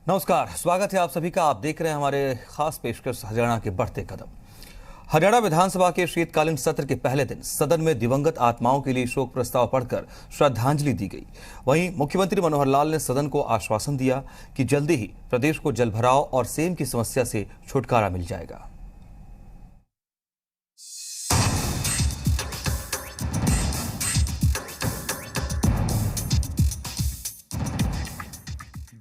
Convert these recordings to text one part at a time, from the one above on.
नमस्कार, स्वागत है आप सभी का। आप देख रहे हैं हमारे खास पेशकश हरियाणा के बढ़ते कदम। हरियाणा विधानसभा के शीतकालीन सत्र के पहले दिन सदन में दिवंगत आत्माओं के लिए शोक प्रस्ताव पढ़कर श्रद्धांजलि दी गई। वहीं मुख्यमंत्री मनोहर लाल ने सदन को आश्वासन दिया कि जल्दी ही प्रदेश को जलभराव और सेम की समस्या से छुटकारा मिल जाएगा।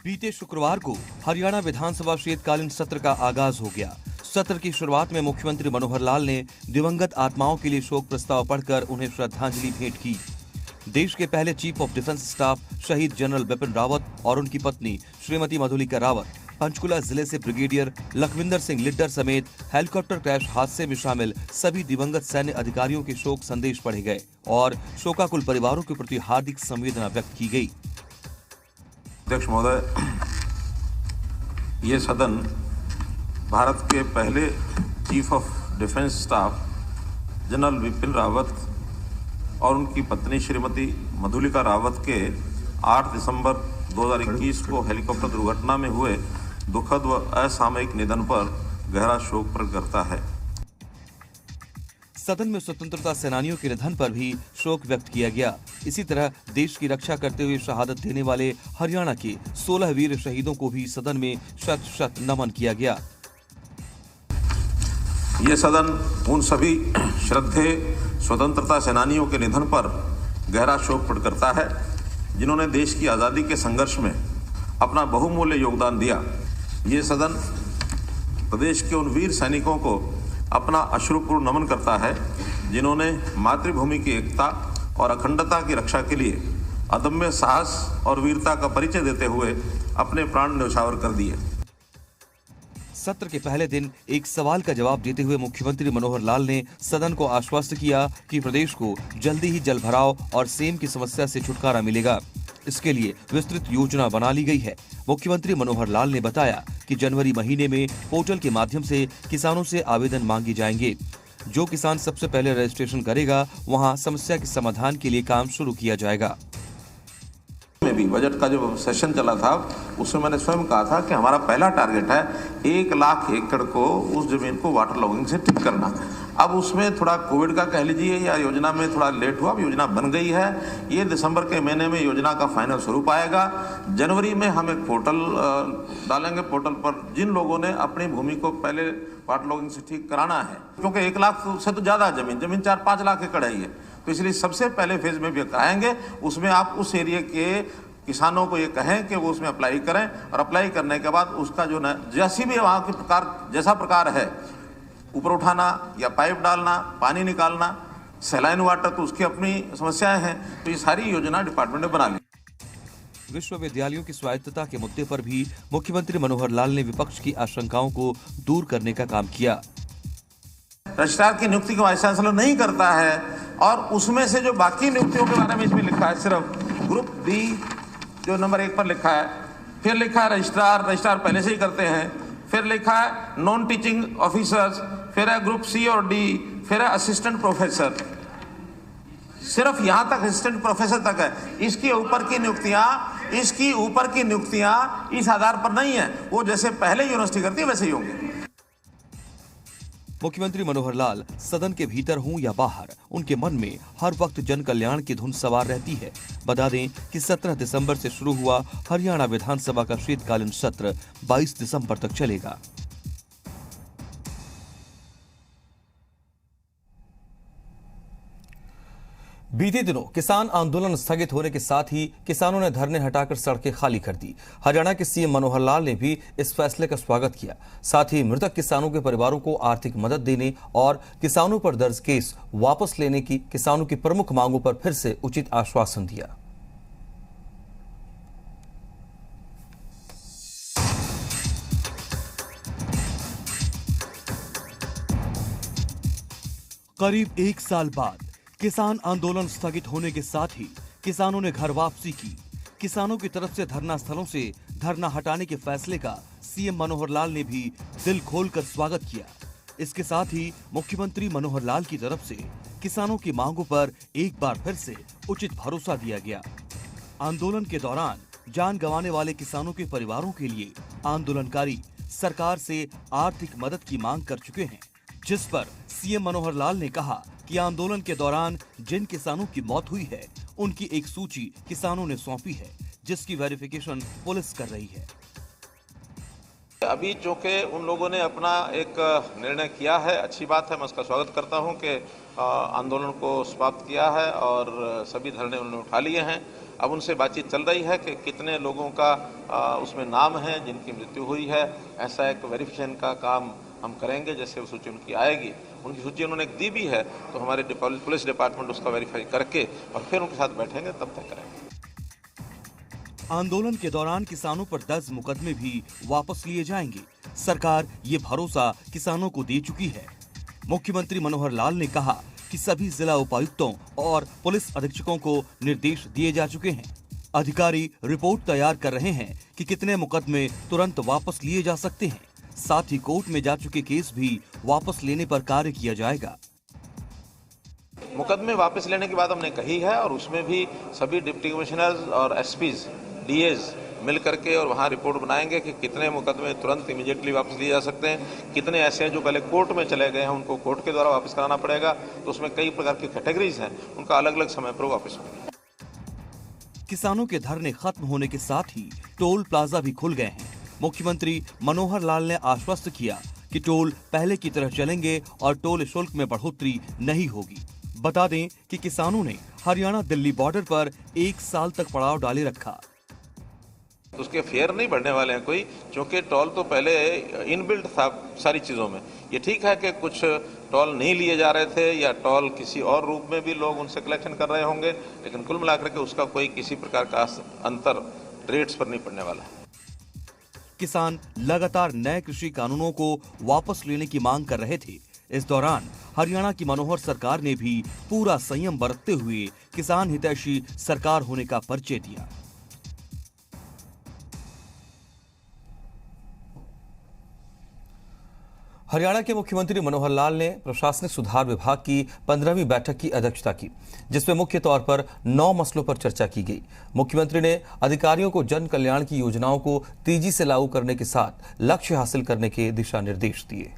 बीते शुक्रवार को हरियाणा विधानसभा शीतकालीन सत्र का आगाज हो गया। सत्र की शुरुआत में मुख्यमंत्री मनोहर लाल ने दिवंगत आत्माओं के लिए शोक प्रस्ताव पढ़कर उन्हें श्रद्धांजलि भेंट की। देश के पहले चीफ ऑफ डिफेंस स्टाफ शहीद जनरल बिपिन रावत और उनकी पत्नी श्रीमती मधुलिका रावत, पंचकुला जिले से ब्रिगेडियर लखविंदर सिंह लिड्डर समेत हेलीकॉप्टर क्रैश हादसे में शामिल सभी दिवंगत सैन्य अधिकारियों के शोक संदेश पढ़े गए और शोकाकुल परिवारों के प्रति हार्दिक संवेदना व्यक्त की गई। अध्यक्ष महोदय, ये सदन भारत के पहले chief of defence staff general Bipin Rawat और उनकी पत्नी श्रीमती मधुलिका रावत के 8 दिसंबर 2021 को हेलीकॉप्टर दुर्घटना में हुए दुखद व असामयिक निधन पर गहरा शोक प्रकट करता है। सदन में स्वतंत्रता सेनानियों के निधन पर भी शोक व्यक्त किया गया। इसी तरह देश की रक्षा करते हुए शहादत देने वाले हरियाणा के 16 वीर शहीदों को भी सदन में शत शत नमन किया गया। ये सदन उन सभी श्रद्धेय स्वतंत्रता सेनानियों के निधन पर गहरा शोक प्रकट करता है जिन्होंने देश की आज़ादी के संघर्ष में अपना बहुमूल्य योगदान दिया। ये सदन प्रदेश के उन वीर सैनिकों को अपना अश्रुपूर्ण नमन करता है जिन्होंने मातृभूमि की एकता और अखंडता की रक्षा के लिए अदम्य साहस और वीरता का परिचय देते हुए अपने प्राण न्यौछावर कर दिए। सत्र के पहले दिन एक सवाल का जवाब देते हुए मुख्यमंत्री मनोहर लाल ने सदन को आश्वस्त किया कि प्रदेश को जल्दी ही जलभराव और सेम की समस्या से छुटकारा मिलेगा। इसके लिए विस्तृत योजना बना ली गई है। मुख्यमंत्री मनोहर लाल ने बताया कि जनवरी महीने में पोर्टल के माध्यम से किसानों से आवेदन मांगे जाएंगे। जो किसान सबसे पहले रजिस्ट्रेशन करेगा वहां समस्या के समाधान के लिए काम शुरू किया जाएगा। में भी बजट का जो सेशन चला था उसमें मैंने स्वयं कहा था कि हमारा पहला टारगेट है 1 लाख एकड़ को उस जमीन को वाटर लॉगिंग से ठीक करना। अब उसमें थोड़ा कोविड का कह लीजिए या योजना में थोड़ा लेट हुआ, अब योजना बन गई है। ये दिसंबर के महीने में योजना का फाइनल स्वरूप आएगा। जनवरी में हम एक पोर्टल डालेंगे। पोर्टल पर जिन लोगों ने अपनी भूमि को पहले वाटर लॉगिंग से ठीक कराना है, क्योंकि 1 लाख से तो ज़्यादा जमीन 4-5 लाख एकड़ है ये, तो इसलिए सबसे पहले फेज में भी कराएंगे। उसमें आप उस एरिया के किसानों को ये कहें कि वो उसमें अप्लाई करें और अप्लाई करने के बाद उसका जो न जैसी भी वहाँ के प्रकार जैसा प्रकार है, ऊपर उठाना या पाइप डालना, पानी निकालना, सैलाइन वाटर, तो उसकी अपनी समस्याएं हैं। तो ये सारी योजना डिपार्टमेंट ने बना ली। विश्वविद्यालयों की स्वायत्तता के मुद्दे पर भी मुख्यमंत्री मनोहर लाल ने विपक्ष की आशंकाओं को दूर करने का काम किया। रजिस्ट्रार की नियुक्ति को वाइस चांसलर नहीं करता है और उसमें से जो बाकी नियुक्तियों के बारे में इसमें लिखा है, सिर्फ ग्रुप बी जो नंबर 1 पर लिखा है, फिर लिखा है रजिस्ट्रार पहले से ही करते हैं, फिर लिखा है नॉन टीचिंग ऑफिसर्स, फिर है ग्रुप सी और डी, फिर है असिस्टेंट प्रोफेसर। सिर्फ यहां तक असिस्टेंट प्रोफेसर तक है। इसके ऊपर की नियुक्तियां इस आधार पर नहीं है। वो जैसे पहले यूनिवर्सिटी करती है वैसे ही होंगे। मुख्यमंत्री मनोहर लाल सदन के भीतर हों या बाहर, उनके मन में हर वक्त जन कल्याण की धुन सवार रहती है। बता दें कि 17 दिसंबर से शुरू हुआ हरियाणा विधानसभा का शीतकालीन सत्र 22 दिसंबर तक चलेगा। बीते दिनों किसान आंदोलन स्थगित होने के साथ ही किसानों ने धरने हटाकर सड़कें खाली कर दी। हरियाणा के सीएम मनोहर लाल ने भी इस फैसले का स्वागत किया। साथ ही मृतक किसानों के परिवारों को आर्थिक मदद देने और किसानों पर दर्ज केस वापस लेने की किसानों की प्रमुख मांगों पर फिर से उचित आश्वासन दिया। करीब 1 साल बाद किसान आंदोलन स्थगित होने के साथ ही किसानों ने घर वापसी की। किसानों की तरफ से धरना स्थलों से धरना हटाने के फैसले का सीएम मनोहर लाल ने भी दिल खोलकर स्वागत किया। इसके साथ ही मुख्यमंत्री मनोहर लाल की तरफ से किसानों की मांगों पर एक बार फिर से उचित भरोसा दिया गया। आंदोलन के दौरान जान गंवाने वाले किसानों के परिवारों के लिए आंदोलनकारी सरकार से आर्थिक मदद की मांग कर चुके हैं, जिस पर सीएम मनोहर लाल ने कहा कि आंदोलन के दौरान जिन किसानों की मौत हुई है उनकी एक सूची किसानों ने सौंपी है, जिसकी वेरिफिकेशन पुलिस कर रही है। अभी चूंकि उन लोगों ने अपना एक निर्णय किया है, अच्छी बात है, मैं उसका स्वागत करता हूं कि आंदोलन को समाप्त किया है और सभी धरने उन्होंने उठा लिए हैं। अब उनसे बातचीत चल रही है कि कितने लोगों का उसमें नाम है जिनकी मृत्यु हुई है। ऐसा एक वेरिफिकेशन का काम हम करेंगे। जैसे वो सूची उनकी आएगी, उनकी सूची उन्होंने दी भी है, तो हमारे पुलिस डिपार्टमेंट उसका वेरीफाई करके और फिर उनके साथ बैठेंगे, तब तक करेंगे। आंदोलन के दौरान किसानों पर दर्ज मुकदमे भी वापस लिए जाएंगे। सरकार ये भरोसा किसानों को दे चुकी है। मुख्यमंत्री मनोहर लाल ने कहा कि सभी जिला उपायुक्तों और पुलिस अधीक्षकों को निर्देश दिए जा चुके हैं। अधिकारी रिपोर्ट तैयार कर रहे हैं कि कितने मुकदमे तुरंत वापस लिए जा सकते हैं। साथ ही कोर्ट में जा चुके केस भी वापस लेने पर कार्य किया जाएगा। मुकदमे वापस लेने की बात हमने कही है और उसमें भी सभी डिप्टी कमिश्नर्स और एसपीज, डीएज मिल करके और वहाँ रिपोर्ट बनाएंगे कि कितने मुकदमे तुरंत इमीडिएटली वापस लिए जा सकते हैं, कितने ऐसे हैं जो पहले कोर्ट में चले गए हैं, उनको कोर्ट के द्वारा वापस कराना पड़ेगा। तो उसमें कई प्रकार की कैटेगरीज हैं, उनका अलग अलग समय पर वापस होंगे। किसानों के धरने खत्म होने के साथ ही टोल प्लाजा भी खुल गए हैं। मुख्यमंत्री मनोहर लाल ने आश्वस्त किया कि टोल पहले की तरह चलेंगे और टोल शुल्क में बढ़ोतरी नहीं होगी। बता दें कि किसानों ने हरियाणा दिल्ली बॉर्डर पर 1 साल तक पड़ाव डाले रखा। उसके फेयर नहीं बढ़ने वाले हैं कोई, क्योंकि टोल तो पहले इनबिल्ट था सारी चीज़ों में। ये ठीक है कि कुछ टोल नहीं लिए जा रहे थे या टोल किसी और रूप में भी लोग उनसे कलेक्शन कर रहे होंगे, लेकिन कुल मिलाकर के उसका कोई किसी प्रकार का अंतर रेट्स पर नहीं पड़ने वाला है। किसान लगातार नए कृषि कानूनों को वापस लेने की मांग कर रहे थे। इस दौरान हरियाणा की मनोहर सरकार ने भी पूरा संयम बरतते हुए किसान हितैषी सरकार होने का परिचय दिया। हरियाणा के मुख्यमंत्री मनोहर लाल ने प्रशासनिक सुधार विभाग की 15वीं बैठक की अध्यक्षता की, जिसमें मुख्य तौर पर 9 मसलों पर चर्चा की गई। मुख्यमंत्री ने अधिकारियों को जन कल्याण की योजनाओं को तेजी से लागू करने के साथ लक्ष्य हासिल करने के दिशा निर्देश दिए।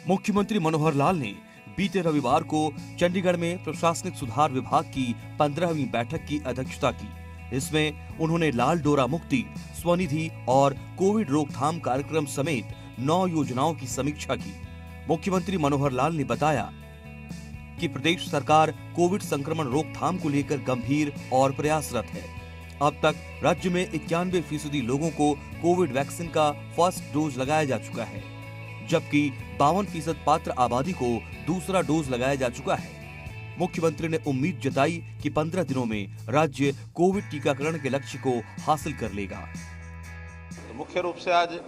मुख्यमंत्री मनोहर लाल ने बीते रविवार को चंडीगढ़ में प्रशासनिक सुधार विभाग की 15वीं बैठक की अध्यक्षता की। इसमें उन्होंने लाल डोरा मुक्ति, स्वनिधि और कोविड रोकथाम कार्यक्रम समेत 9 योजनाओं की समीक्षा की। मुख्यमंत्री मनोहर लाल ने बताया कि प्रदेश सरकार कोविड संक्रमण रोकथाम को लेकर गंभीर और प्रयासरत है। अब तक राज्य में 91% लोगों को कोविड वैक्सीन का फर्स्ट डोज लगाया जा चुका है, जबकि 52% पात्र आबादी को दूसरा डोज लगाया जा चुका है। मुख्यमंत्री ने उम्मीद जताई कि 15 दिनों में राज्य कोविड टीकाकरण के लक्ष्य को हासिल कर लेगा। तो मुख्य रूप से आज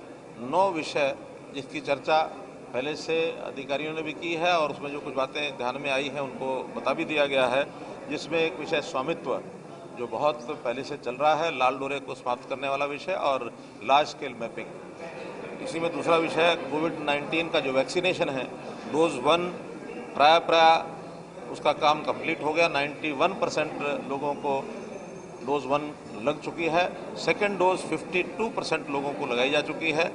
9 विषय जिसकी चर्चा पहले से अधिकारियों ने भी की है और उसमें जो कुछ बातें ध्यान में आई हैं उनको बता भी दिया गया है, जिसमें एक विषय स्वामित्व जो बहुत पहले से चल रहा है, लाल डोरे को समाप्त करने वाला विषय और लार्ज स्केल मैपिंग। इसी में दूसरा विषय कोविड-19 का जो वैक्सीनेशन है, डोज 1 प्राय उसका काम कंप्लीट हो गया। 91% लोगों को डोज 1 लग चुकी है। सेकेंड डोज 52% लोगों को लगाई जा चुकी है।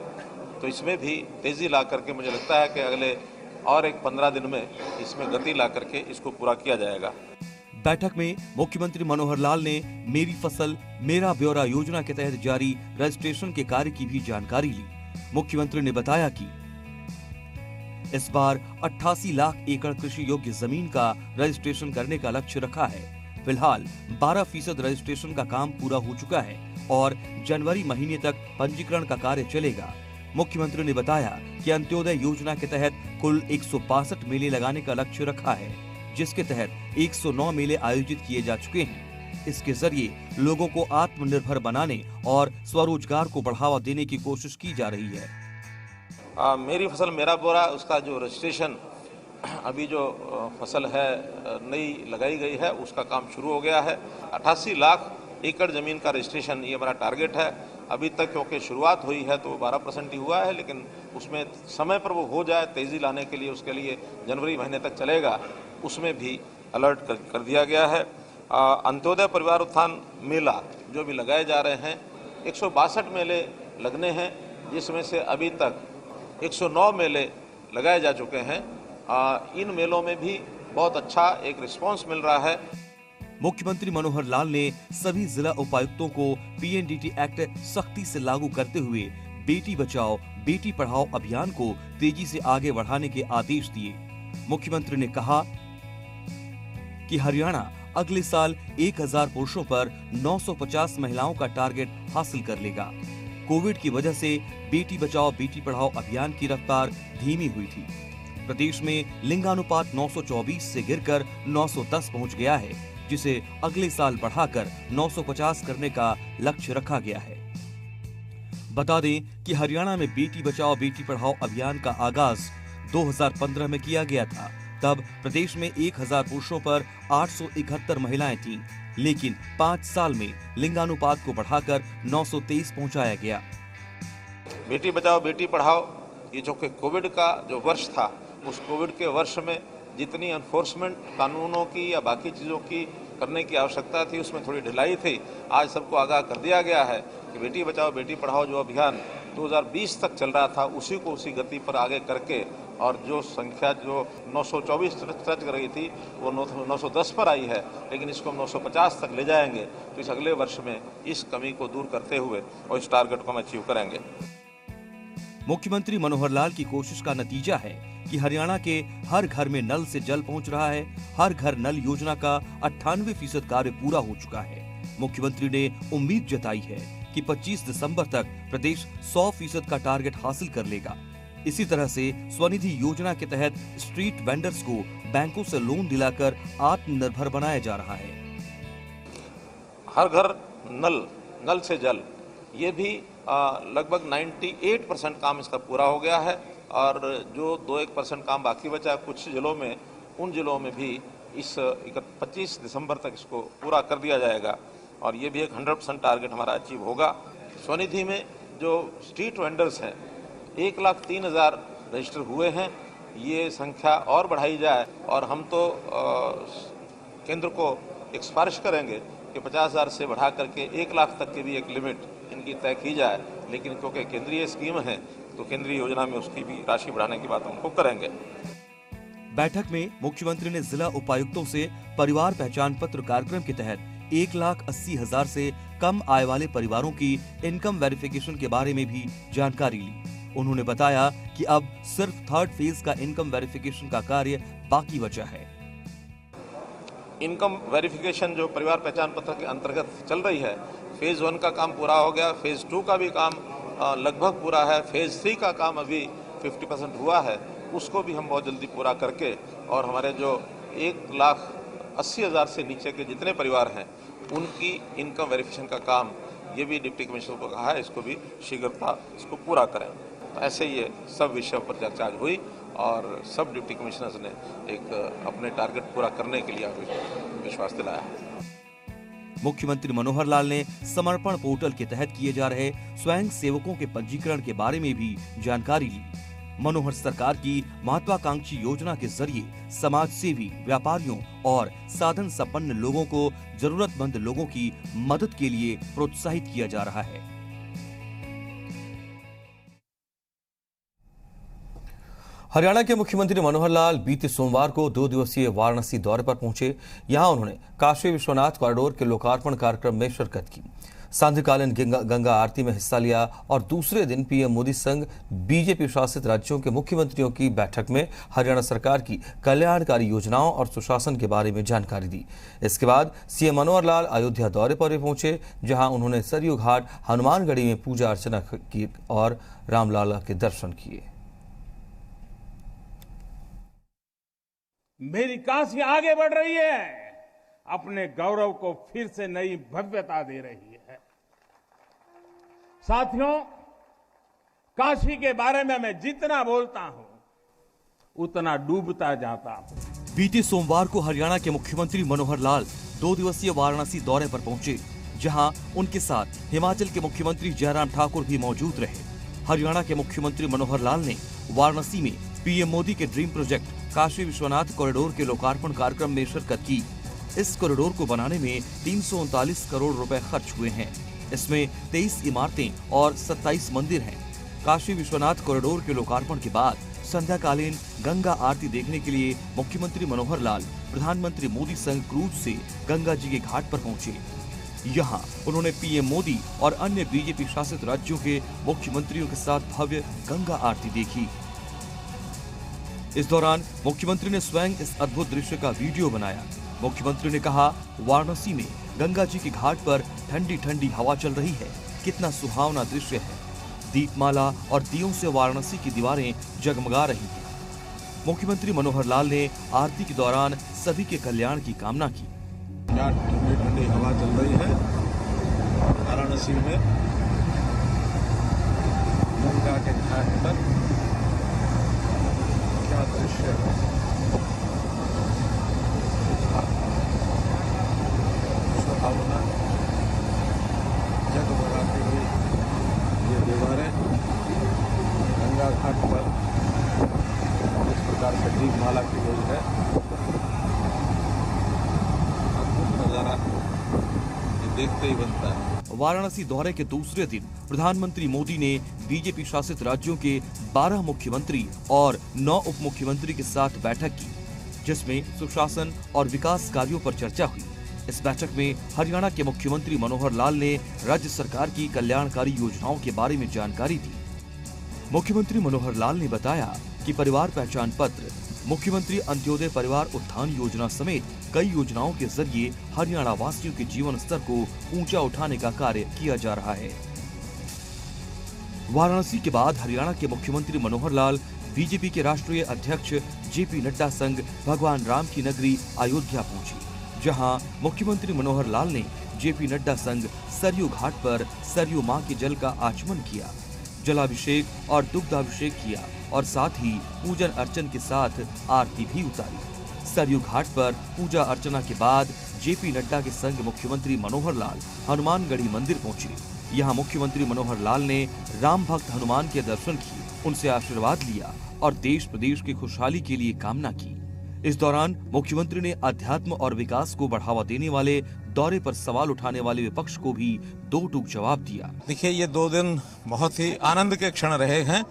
तो इसमें भी तेज़ी ला करके मुझे लगता है कि अगले और एक 15 दिन में इसमें गति ला करके इसको पूरा किया जाएगा। बैठक में मुख्यमंत्री मनोहर लाल ने मेरी फसल मेरा ब्यौरा योजना के तहत जारी रजिस्ट्रेशन के कार्य की भी जानकारी ली। मुख्यमंत्री ने बताया कि इस बार 88 लाख एकड़ कृषि योग्य जमीन का रजिस्ट्रेशन करने का लक्ष्य रखा है। फिलहाल 12% रजिस्ट्रेशन का काम पूरा हो चुका है और जनवरी महीने तक पंजीकरण का कार्य चलेगा। मुख्यमंत्री ने बताया कि अंत्योदय योजना के तहत कुल 162 मेले लगाने का लक्ष्य रखा है, जिसके तहत 109 मेले आयोजित किए जा चुके हैं। इसके जरिए लोगों को आत्मनिर्भर बनाने और स्वरोजगार को बढ़ावा देने की कोशिश की जा रही है। मेरी फसल मेरा ब्यौरा उसका जो रजिस्ट्रेशन अभी जो फसल है नई लगाई गई है उसका काम शुरू हो गया है। 88 लाख एकड़ ज़मीन का रजिस्ट्रेशन ये हमारा टारगेट है। अभी तक क्योंकि शुरुआत हुई है तो 12% ही हुआ है, लेकिन उसमें समय पर वो हो जाए, तेज़ी लाने के लिए उसके लिए जनवरी महीने तक चलेगा, उसमें भी अलर्ट कर दिया गया है। अंत्योदय परिवार उत्थान मेला जो भी लगाए जा रहे हैं, 162 मेले लगने हैं, जिसमें से अभी तक 109 मेले लगाए जा चुके हैं। इन मेलों में भी बहुत अच्छा एक रिस्पांस मिल रहा है। मुख्यमंत्री मनोहर लाल ने सभी जिला उपायुक्तों को पीएनडीटी एक्ट सख्ती से लागू करते हुए बेटी बचाओ बेटी पढ़ाओ अभियान को तेजी से आगे बढ़ाने के आदेश दिए। मुख्यमंत्री ने कहा कि हरियाणा अगले साल 1000 पुरुषों पर 950 महिलाओं का टारगेट हासिल कर लेगा। कोविड की वजह से बेटी बचाओ बेटी पढ़ाओ अभियान की रफ्तार धीमी हुई थी। प्रदेश में लिंगानुपात 924 से गिरकर 910 पहुंच गया है, जिसे अगले साल बढ़ाकर 950 करने का लक्ष्य रखा गया है। बता दें कि हरियाणा में बेटी बचाओ बेटी पढ़ाओ अभियान का आगाज 2015 में किया गया था। तब प्रदेश में 1000 पुरुषों पर 871 महिलाएं थीं, लेकिन 5 साल में लिंगानुपात को बढ़ाकर 923 पहुंचाया गया। बेटी बचाओ बेटी पढ़ाओ ये जो कि कोविड का जो वर्ष था, उस कोविड के वर्ष में जितनी एनफोर्समेंट कानूनों की या बाकी चीज़ों की करने की आवश्यकता थी, उसमें थोड़ी ढिलाई थी। आज सबको आगाह कर दिया गया है कि बेटी बचाओ बेटी पढ़ाओ जो अभियान 2020 तक चल रहा था, उसी को उसी गति पर आगे करके, और जो संख्या जो 924 टच कर रही थी वो 910 पर आई है, लेकिन इसको हम 950 तक ले जाएंगे। तो इस अगले वर्ष में इस कमी को दूर करते हुए और इस टारगेट को हम अचीव करेंगे। मुख्यमंत्री मनोहर लाल की कोशिश का नतीजा है कि हरियाणा के हर घर में नल से जल पहुंच रहा है। हर घर नल योजना का 98% कार्य पूरा हो चुका है। मुख्यमंत्री ने उम्मीद जताई है कि 25 दिसंबर तक प्रदेश 100% का टारगेट हासिल कर लेगा। इसी तरह से स्वनिधि योजना के तहत स्ट्रीट वेंडर्स को बैंकों से लोन दिलाकर आत्मनिर्भर बनाया जा रहा है। हर घर नल से जल, ये भी लगभग 98% काम इसका पूरा हो गया है, और जो 2-1% काम बाकी बचा कुछ जिलों में, उन जिलों में भी इस 25 दिसंबर तक इसको पूरा कर दिया जाएगा, और ये भी एक 100% टारगेट हमारा अचीव होगा। स्वनिधि में जो स्ट्रीट वेंडर्स हैं 1,03,000 रजिस्टर हुए हैं, ये संख्या और बढ़ाई जाए, और हम तो केंद्र को एक सिफारिश करेंगे कि 50,000 से बढ़ा करके 1 लाख तक की भी एक लिमिट इनकी तय की जाए, लेकिन क्योंकि केंद्रीय स्कीम है तो केंद्रीय योजना में उसकी भी राशि बढ़ाने की बात हम करेंगे। बैठक में मुख्यमंत्री ने जिला उपायुक्तों से परिवार पहचान पत्र कार्यक्रम के तहत 1,80,000 से कम आय वाले परिवारों की इनकम वेरिफिकेशन के बारे में भी जानकारी ली। उन्होंने बताया कि अब सिर्फ 3rd फेज का इनकम वेरिफिकेशन का कार्य बाकी बचा है। इनकम वेरिफिकेशन जो परिवार पहचान पत्र के अंतर्गत चल रही है, फेज 1 का काम पूरा हो गया, फेज 2 का भी काम लगभग पूरा है, फेज 3 का काम अभी 50% हुआ है, उसको भी हम बहुत जल्दी पूरा करके, और हमारे जो 1,80,000 से नीचे के जितने परिवार हैं उनकी इनकम वेरिफिकेशन का काम, ये भी डिप्टी कमिश्नर को कहा है, इसको भी शीघ्रता इसको पूरा करें। तो ऐसे ये सब विषयों पर चर्चा हुई, और सब डिप्टी कमिश्नर्स ने एक अपने टारगेट पूरा करने के लिए विश्वास दिलाया है। मुख्यमंत्री मनोहर लाल ने समर्पण पोर्टल के तहत किए जा रहे स्वयं सेवकों के पंजीकरण के बारे में भी जानकारी ली। मनोहर सरकार की महत्वाकांक्षी योजना के जरिए समाज सेवी, व्यापारियों और साधन संपन्न लोगों को जरूरतमंद लोगों की मदद के लिए प्रोत्साहित किया जा रहा है। हरियाणा के मुख्यमंत्री मनोहर लाल बीते सोमवार को 2 दिवसीय वाराणसी दौरे पर पहुंचे। यहां उन्होंने काशी विश्वनाथ कॉरिडोर के लोकार्पण कार्यक्रम में शिरकत की, सांध्यकालीन गंगा आरती में हिस्सा लिया और दूसरे दिन पीएम मोदी संग बीजेपी शासित राज्यों के मुख्यमंत्रियों की बैठक में हरियाणा सरकार की कल्याणकारी योजनाओं और सुशासन के बारे में जानकारी दी। इसके बाद सीएम मनोहर लाल अयोध्या दौरे पर भी पहुंचे, जहां उन्होंने सरयू घाट, हनुमानगढ़ी में पूजा अर्चना की और रामलला के दर्शन किए। मेरी काशी आगे बढ़ रही है, अपने गौरव को फिर से नई भव्यता दे रही है। साथियों, काशी के बारे में मैं जितना बोलता हूं उतना डूबता जाता। बीते सोमवार को हरियाणा के मुख्यमंत्री मनोहर लाल 2 दिवसीय वाराणसी दौरे पर पहुंचे, जहां उनके साथ हिमाचल के मुख्यमंत्री जयराम ठाकुर भी मौजूद रहे। हरियाणा के मुख्यमंत्री मनोहर लाल ने वाराणसी में पीएम मोदी के dream project Kashi Vishwanath corridor के लोकार्पण कार्यक्रम में शिरकत की। इस कॉरिडोर को बनाने में 339 करोड़ रुपए खर्च हुए हैं। इसमें 23 इमारतें और 27 मंदिर हैं। काशी विश्वनाथ कॉरिडोर के लोकार्पण के बाद संध्याकालीन गंगा आरती देखने के लिए मुख्यमंत्री मनोहर लाल प्रधानमंत्री मोदी संग क्रूज से गंगा जी के घाट पर पहुंचे। यहाँ उन्होंने पीएम मोदी और अन्य बीजेपी शासित राज्यों के मुख्यमंत्रियों के साथ भव्य गंगा आरती देखी। इस दौरान मुख्यमंत्री ने स्वयं इस अद्भुत दृश्य का वीडियो बनाया। मुख्यमंत्री ने कहा, वाराणसी में गंगा जी के घाट पर ठंडी ठंडी हवा चल रही है। कितना सुहावना दृश्य है। दीपमाला और दियों से वाराणसी की दीवारें जगमगा रही हैं। मुख्यमंत्री मनोहर लाल ने आरती के दौरान सभी के कल्याण की कामना की। यहाँ ठंडी ठंडी हवा चल रही है वाराणसी में, गंगा के घाट पर। क्या दृश्य है। सुहावना जगमगाती हुई ये दीवारें गंगा घाट पर इस प्रकार से दीपमाला की गई है। अद्भुत नजारा ये देखते ही बनता है। वाराणसी दौरे के दूसरे दिन प्रधानमंत्री मोदी ने बीजेपी शासित राज्यों के 12 मुख्यमंत्री और 9 उप मुख्यमंत्री के साथ बैठक की, जिसमें सुशासन और विकास कार्यों पर चर्चा हुई। इस बैठक में हरियाणा के मुख्यमंत्री मनोहर लाल ने राज्य सरकार की कल्याणकारी योजनाओं के बारे में जानकारी दी। मुख्यमंत्री मनोहर लाल ने बताया कि परिवार पहचान पत्र, मुख्यमंत्री अंत्योदय परिवार उत्थान योजना समेत कई योजनाओं के जरिए हरियाणा वासियों के जीवन स्तर को ऊंचा उठाने का कार्य किया जा रहा है। वाराणसी के बाद हरियाणा के मुख्यमंत्री मनोहर लाल बीजेपी के राष्ट्रीय अध्यक्ष जेपी नड्डा संग भगवान राम की नगरी अयोध्या पहुंचे, जहां मुख्यमंत्री मनोहर लाल ने जेपी नड्डा संग सरयू घाट पर सरयू मां के जल का आचमन किया, जलाभिषेक और दुग्धाभिषेक किया और साथ ही पूजन अर्चन के साथ आरती भी उतारी। सरयू घाट पर पूजा अर्चना के बाद जेपी नड्डा के संग मुख्यमंत्री मनोहर लाल हनुमानगढ़ी मंदिर पहुंचे। यहां मुख्यमंत्री मनोहर लाल ने राम भक्त हनुमान के दर्शन किए, उनसे आशीर्वाद लिया और देश प्रदेश की खुशहाली के लिए कामना की। इस दौरान मुख्यमंत्री ने अध्यात्म और विकास को बढ़ावा देने वाले दौरे पर सवाल उठाने वाले विपक्ष को भी दो टूक जवाब दिया। देखिए, ये 2 दिन बहुत ही आनंद के क्षण रहे हैं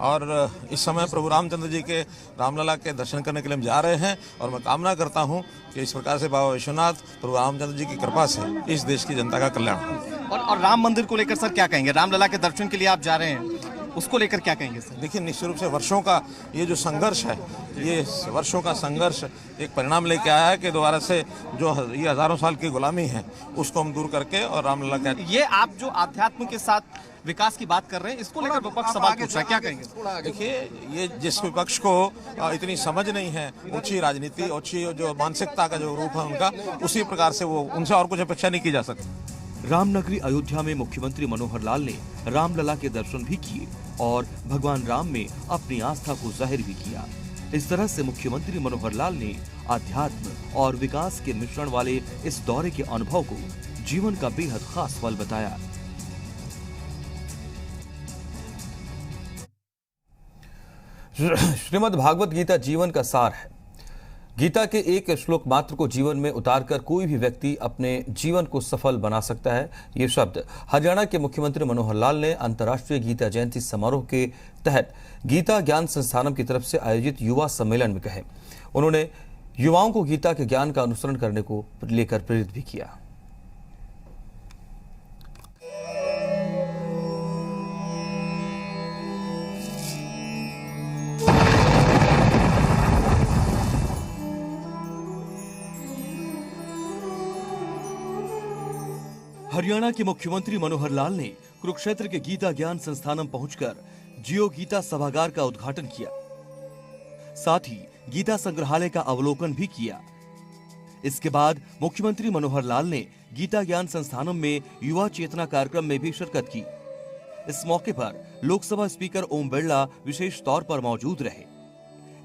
और इस समय प्रभु रामचंद्र जी के रामलला के दर्शन करने के लिए हम जा रहे हैं और मैं कामना करता हूं कि इस प्रकार से बाबा विश्वनाथ प्रभु रामचंद्र जी की कृपा से इस देश की जनता का कल्याण हो। और राम मंदिर को लेकर सर क्या कहेंगे? रामलला के दर्शन के लिए आप जा रहे हैं, उसको लेकर क्या कहेंगे सर? देखिए, निश्चित रूप से वर्षों का ये जो संघर्ष है, ये वर्षों का संघर्ष एक परिणाम लेके आया है कि दोबारा से जो ये हजारों साल की गुलामी है उसको हम दूर करके और रामलला का ये आप जो आध्यात्म के साथ विकास की बात कर रहे हैं, इसको लेकर विपक्ष सवाल पूछ रहा है, क्या कहेंगे? देखिए, ये जिस विपक्ष को इतनी समझ नहीं है ऊंची राजनीति, ऊंची जो मानसिकता का जो रूप है उनका, उसी प्रकार से वो उनसे और कुछ अपेक्षा नहीं की जा सकती। रामनगरी अयोध्या में मुख्यमंत्री मनोहर लाल ने रामलला के दर्शन भी किए और भगवान राम में अपनी आस्था को जाहिर भी किया। इस तरह से मुख्यमंत्री मनोहर लाल ने आध्यात्म और विकास के मिश्रण वाले इस दौरे के अनुभव को जीवन का बेहद खास फल बताया। श्रीमद् भागवत गीता जीवन का सार है। गीता के एक श्लोक मात्र को जीवन में उतारकर कोई भी व्यक्ति अपने जीवन को सफल बना सकता है। ये शब्द हरियाणा के मुख्यमंत्री मनोहर लाल ने अंतर्राष्ट्रीय गीता जयंती समारोह के तहत गीता ज्ञान संस्थानम की तरफ से आयोजित युवा सम्मेलन में कहे। उन्होंने युवाओं को गीता के ज्ञान का अनुसरण करने को लेकर प्रेरित भी किया। हरियाणा के मुख्यमंत्री मनोहर लाल ने कुरुक्षेत्र के गीता ज्ञान संस्थानम पहुंचकर जियो गीता सभागार का उद्घाटन किया, साथ ही गीता संग्रहालय का अवलोकन भी किया। इसके बाद मुख्यमंत्री मनोहर लाल ने गीता ज्ञान संस्थानम में युवा चेतना कार्यक्रम में भी शिरकत की। इस मौके पर लोकसभा स्पीकर ओम बिरला विशेष तौर पर मौजूद रहे।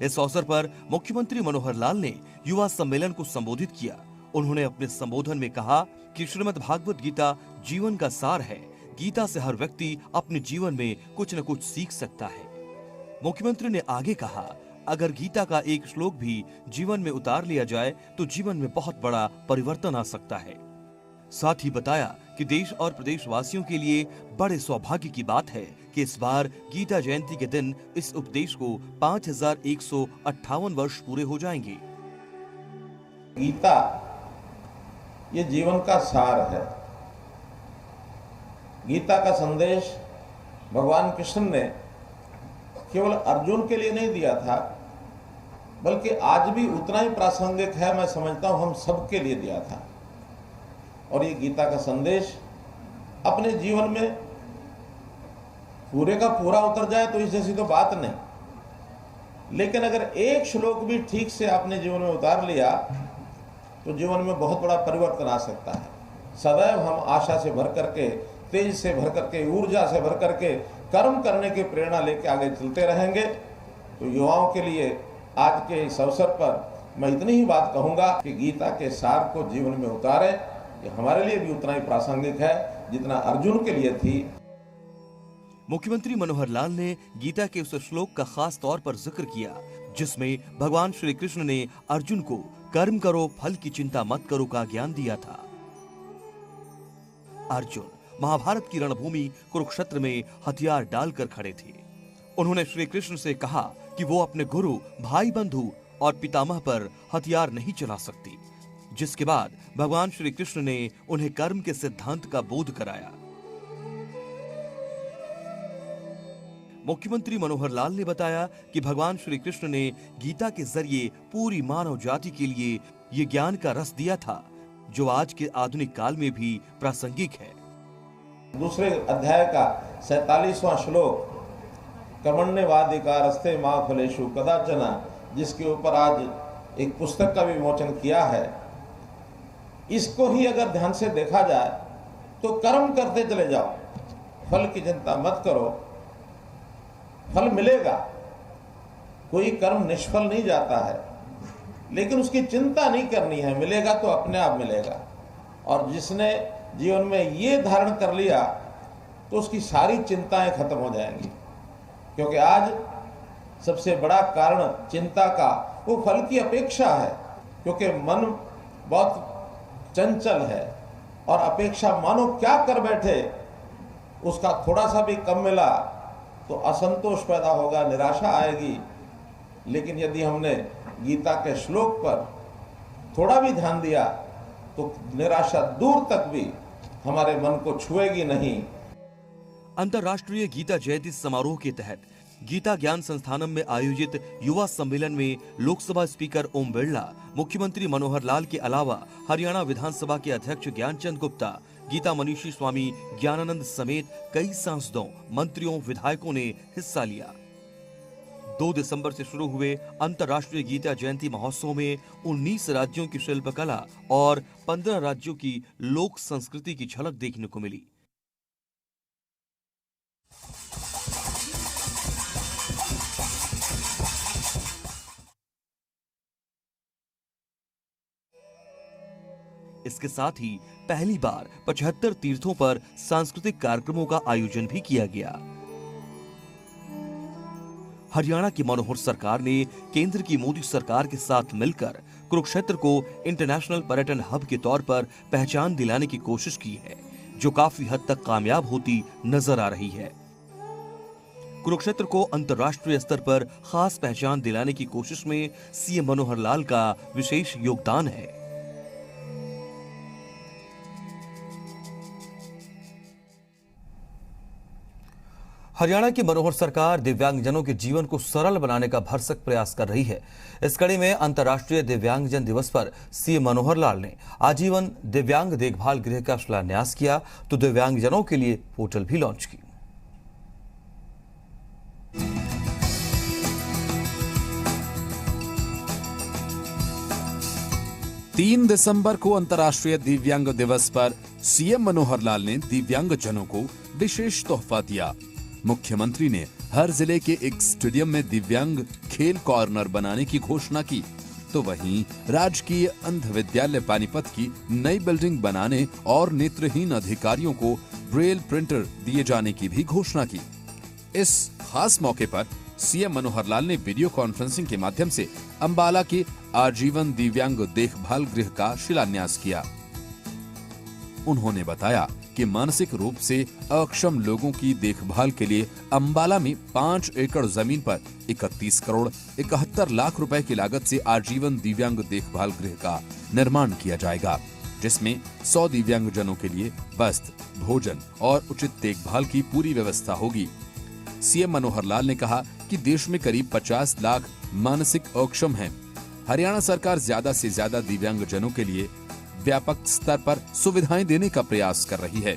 इस अवसर पर मुख्यमंत्री मनोहर लाल ने युवा सम्मेलन को संबोधित किया। उन्होंने अपने संबोधन में कहा कि श्रीमद् भागवत गीता जीवन का सार है। गीता से हर व्यक्ति अपने जीवन में कुछ न कुछ सीख सकता है। मुख्यमंत्री ने आगे कहा, अगर गीता का एक श्लोक भी जीवन में उतार लिया जाए तो जीवन में बहुत बड़ा परिवर्तन आ सकता है। साथ ही बताया कि देश और प्रदेश वासियों के लिए बड़े सौभाग्य की बात है कि इस बार गीता जयंती के दिन इस उपदेश को 5158 वर्ष पूरे हो जाएंगे। गीता ये जीवन का सार है। गीता का संदेश भगवान कृष्ण ने केवल अर्जुन के लिए नहीं दिया था, बल्कि आज भी उतना ही प्रासंगिक है, मैं समझता हूं हम सबके लिए दिया था। और ये गीता का संदेश अपने जीवन में पूरे का पूरा उतर जाए तो इस जैसी तो बात नहीं, लेकिन अगर एक श्लोक भी ठीक से आपने जीवन में उतार लिया तो जीवन में बहुत बड़ा परिवर्तन आ सकता है। सदैव हम आशा से भर करके, तेज से भर करके, ऊर्जा से भर करके कर्म करने की प्रेरणा लेके आगे चलते रहेंगे। तो युवाओं के लिए आज के इस अवसर पर मैं इतनी ही बात कहूंगा कि गीता के सार को जीवन में उतारे। ये हमारे लिए भी उतना ही प्रासंगिक है जितना अर्जुन के लिए थी। मुख्यमंत्री मनोहर लाल ने गीता के उस श्लोक का खास तौर पर जिक्र किया जिसमें भगवान श्री कृष्ण ने अर्जुन को कर्म करो फल की चिंता मत करो का ज्ञान दिया था। अर्जुन महाभारत की रणभूमि कुरुक्षेत्र में हथियार डालकर खड़े थे। उन्होंने श्री कृष्ण से कहा कि वो अपने गुरु, भाई बंधु और पितामह पर हथियार नहीं चला सकती, जिसके बाद भगवान श्री कृष्ण ने उन्हें कर्म के सिद्धांत का बोध कराया। मुख्यमंत्री मनोहर लाल ने बताया कि भगवान श्री कृष्ण ने गीता के जरिए पूरी मानव जाति के लिए ये ज्ञान का रस दिया था जो आज के आधुनिक काल में भी प्रासंगिक है। दूसरे अध्याय का 47वां श्लोक, कर्मण्येवाधिकारस्ते मा फलेषु कदाचन, जिसके ऊपर आज एक पुस्तक का विमोचन किया है, इसको ही अगर ध्यान से देखा जाए तो कर्म करते चले जाओ, फल की चिंता मत करो, फल मिलेगा। कोई कर्म निष्फल नहीं जाता है, लेकिन उसकी चिंता नहीं करनी है, मिलेगा तो अपने आप मिलेगा। और जिसने जीवन में ये धारण कर लिया तो उसकी सारी चिंताएं खत्म हो जाएंगी, क्योंकि आज सबसे बड़ा कारण चिंता का वो फल की अपेक्षा है, क्योंकि मन बहुत चंचल है और अपेक्षा मानो क्या कर बैठे, उसका थोड़ा सा भी कम मिला तो असंतोष पैदा होगा, निराशा आएगी। लेकिन यदि हमने गीता के श्लोक पर थोड़ा भी ध्यान दिया तो निराशा दूर तक भी हमारे मन को छुएगी नहीं। अंतर्राष्ट्रीय गीता जयंती समारोह के तहत गीता ज्ञान संस्थानम में आयोजित युवा सम्मेलन में लोकसभा स्पीकर ओम बिरला, मुख्यमंत्री मनोहर लाल के अलावा हरियाणा विधानसभा के अध्यक्ष ज्ञानचंद गुप्ता, गीता मनीषी स्वामी ज्ञानानंद समेत कई सांसदों, मंत्रियों, विधायकों ने हिस्सा लिया। 2 दिसंबर से शुरू हुए अंतर्राष्ट्रीय गीता जयंती महोत्सव में 19 राज्यों की शिल्पकला और 15 राज्यों की लोक संस्कृति की झलक देखने को मिली। इसके साथ ही पहली बार 75 तीर्थों पर सांस्कृतिक कार्यक्रमों का आयोजन भी किया गया। हरियाणा की मनोहर सरकार ने केंद्र की मोदी सरकार के साथ मिलकर कुरुक्षेत्र को इंटरनेशनल पर्यटन हब के तौर पर पहचान दिलाने की कोशिश की है, जो काफी हद तक कामयाब होती नजर आ रही है। कुरुक्षेत्र को अंतर्राष्ट्रीय स्तर पर खास पहचान दिलाने की कोशिश में सीएम मनोहर लाल का विशेष योगदान है। हरियाणा की मनोहर सरकार दिव्यांगजनों के जीवन को सरल बनाने का भरसक प्रयास कर रही है। इस कड़ी में अंतर्राष्ट्रीय दिव्यांगजन दिवस पर सीएम मनोहर लाल ने आजीवन दिव्यांग देखभाल गृह का शिलान्यास किया तो दिव्यांगजनों के लिए पोर्टल भी लॉन्च की। 3 दिसंबर को अंतर्राष्ट्रीय दिव्यांग दिवस पर सीएम मनोहर लाल ने दिव्यांगजनों को विशेष तोहफा दिया। मुख्यमंत्री ने हर जिले के एक स्टेडियम में दिव्यांग खेल कॉर्नर बनाने की घोषणा की, तो वहीं राजकीय अंध विद्यालय पानीपत की नई बिल्डिंग बनाने और नेत्रहीन अधिकारियों को ब्रेल प्रिंटर दिए जाने की भी घोषणा की। इस खास मौके पर सीएम मनोहर लाल ने वीडियो कॉन्फ्रेंसिंग के माध्यम से अंबाला के आजीवन दिव्यांग देखभाल गृह का शिलान्यास किया। उन्होंने बताया कि मानसिक रूप से अक्षम लोगों की देखभाल के लिए अंबाला में 5 एकड़ जमीन पर 31 करोड़ 71 लाख रुपए की लागत से आजीवन दिव्यांग देखभाल गृह का निर्माण किया जाएगा, जिसमें 100 दिव्यांग जनों के लिए वस्त्र, भोजन और उचित देखभाल की पूरी व्यवस्था होगी। सीएम मनोहर लाल ने कहा कि देश में करीब 50 लाख मानसिक अक्षम हैं। हरियाणा सरकार ज्यादा से ज्यादा दिव्यांग जनों के लिए व्यापक स्तर पर सुविधाएं देने का प्रयास कर रही है।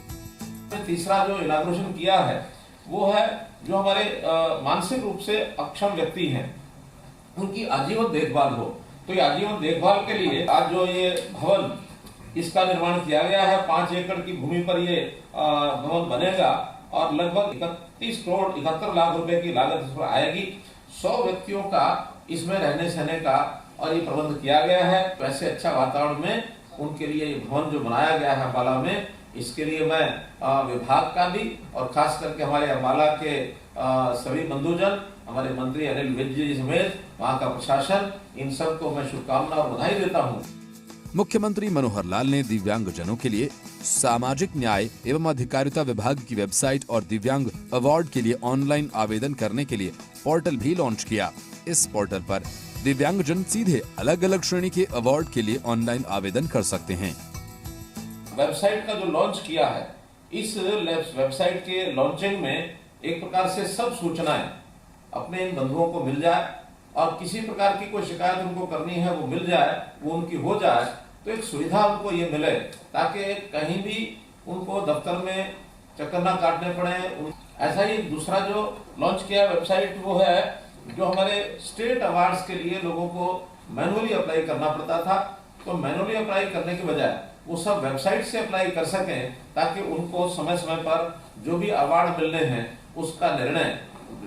तीसरा जो इनॉग्रेशन किया है वो है जो हमारे मानसिक रूप से अक्षम व्यक्ति हैं उनकी आजीवन देखभाल हो। तो ये आजीवन देखभाल के लिए आज जो ये भवन इसका निर्माण किया गया है, 5 एकड़ की भूमि पर ये भवन बनेगा और लगभग 31 करोड़ 71 लाख रुपए की लागत इस पर आएगी। 100 व्यक्तियों का इसमें रहने सहने का और ये प्रबंध किया गया है। वैसे अच्छा वातावरण में उनके लिए ये भवन जो बनाया गया है अम्बाला में, इसके लिए मैं विभाग का भी और खास करके हमारे अम्बाला के सभी बंधुजन, हमारे मंत्री अनिल विज जी समेत वहाँ का प्रशासन, इन सबको मैं शुभकामना और बधाई देता हूँ। मुख्यमंत्री मनोहर लाल ने दिव्यांग जनों के लिए सामाजिक न्याय एवं अधिकारिता विभाग की वेबसाइट और दिव्यांग अवार्ड के लिए ऑनलाइन आवेदन करने के लिए पोर्टल भी लॉन्च किया। इस पोर्टल पर दिव्यांग जन सीधे अलग अलग श्रेणी के अवार्ड के लिए ऑनलाइन आवेदन कर सकते हैं। वेबसाइट का जो लॉन्च किया है, इस वेबसाइट के लॉन्चिंग में एक प्रकार से सब सूचनाएं अपने इन बंधुओं को मिल जाए और किसी प्रकार की कोई शिकायत उनको करनी है वो मिल जाए, वो उनकी हो जाए, तो एक सुविधा उनको ये मिले ताकि कहीं भी उनको दफ्तर में चक्कर ना काटने पड़े। ऐसा ही दूसरा जो लॉन्च किया वेबसाइट वो है जो हमारे स्टेट अवार्ड्स के लिए लोगों को मैनुअली अप्लाई करना पड़ता था, तो मैनुअली अप्लाई करने के बजाय वो सब वेबसाइट से अप्लाई कर सकें ताकि उनको समय समय पर जो भी अवार्ड मिलने हैं उसका निर्णय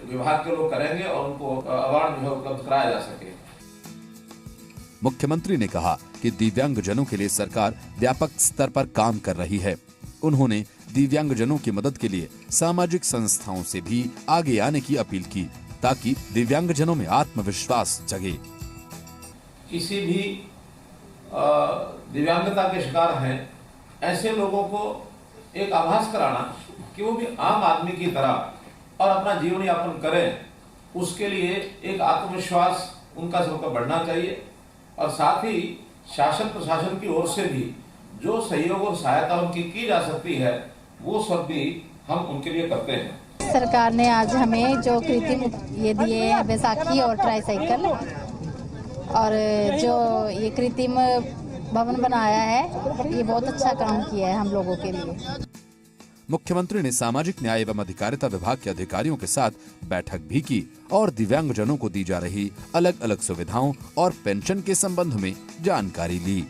विभाग के लोग करेंगे और उनको अवार्ड जो है उपलब्ध कराया जा सके। मुख्यमंत्री ने कहा कि दिव्यांग जनों के लिए सरकार व्यापक स्तर पर काम कर रही है। उन्होंने दिव्यांग जनों की मदद के लिए सामाजिक संस्थाओं से भी आगे आने की अपील की ताकि दिव्यांग जनों में आत्मविश्वास जगे। किसी भी दिव्यांगता के शिकार हैं ऐसे लोगों को एक आभास कराना कि वो भी आम आदमी की तरह और अपना जीवन यापन करें, उसके लिए एक आत्मविश्वास उनका सबका बढ़ना चाहिए और साथ ही शासन प्रशासन की ओर से भी जो सहयोग और सहायता उनकी की जा सकती है वो सब भी हम उनके लिए करते हैं। सरकार ने आज हमें जो कृत्रिम ये दिए हैं बैसाखी और ट्राईसाइकिल और जो ये कृत्रिम भवन बनाया है, ये बहुत अच्छा काम किया है हम लोगों के लिए। मुख्यमंत्री ने सामाजिक न्याय एवं अधिकारिता विभाग के अधिकारियों के साथ बैठक भी की और दिव्यांग जनों को दी जा रही अलग अलग सुविधाओं और पेंशन के संबंध में जानकारी ली।